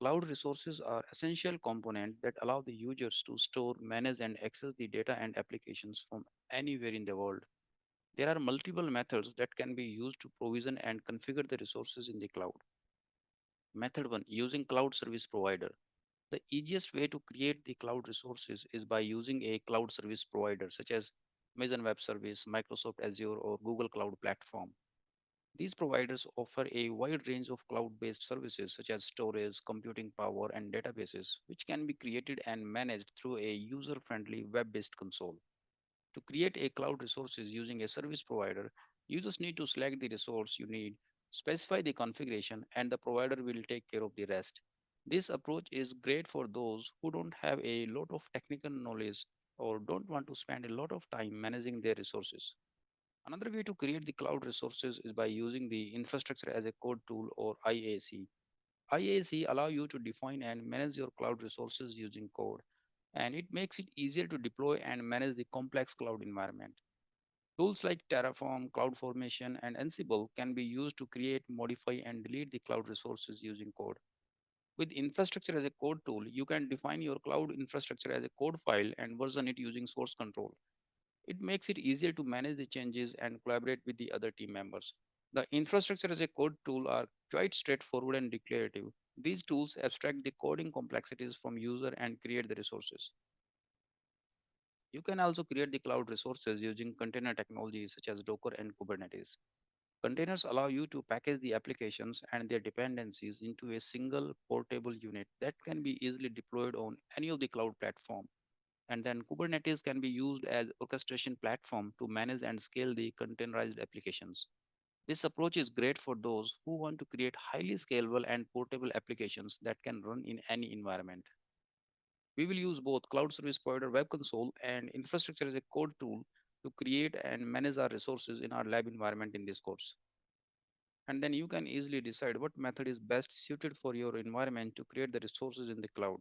Cloud resources are essential components that allow the users to store, manage, and access the data and applications from anywhere in the world. There are multiple methods that can be used to provision and configure the resources in the cloud. Method 1, using cloud service provider. The easiest way to create the cloud resources is by using a cloud service provider such as Amazon Web Service, Microsoft Azure, or Google Cloud Platform. These providers offer a wide range of cloud based services such as storage, computing power, and databases, which can be created and managed through a user friendly web based console. To create a cloud resources using a service provider, you just need to select the resource you need, specify the configuration, and the provider will take care of the rest. This approach is great for those who don't have a lot of technical knowledge or don't want to spend a lot of time managing their resources. Another way to create the cloud resources is by using the infrastructure as a code tool or IAC. IAC allow you to define and manage your cloud resources using code, and it makes it easier to deploy and manage the complex cloud environment. Tools like Terraform, CloudFormation, and Ansible can be used to create, modify, and delete the cloud resources using code. With infrastructure as a code tool, you can define your cloud infrastructure as a code file and version it using source control. It makes it easier to manage the changes and collaborate with the other team members. The infrastructure as a code tool are quite straightforward and declarative. These tools abstract the coding complexities from user and create the resources. You can also create the cloud resources using container technologies such as Docker and Kubernetes. Containers allow you to package the applications and their dependencies into a single portable unit that can be easily deployed on any of the cloud platform. And then Kubernetes can be used as orchestration platform to manage and scale the containerized applications. This approach is great for those who want to create highly scalable and portable applications that can run in any environment. We will use both Cloud Service Provider Web Console and infrastructure as a code tool to create and manage our resources in our lab environment in this course. And then you can easily decide what method is best suited for your environment to create the resources in the cloud.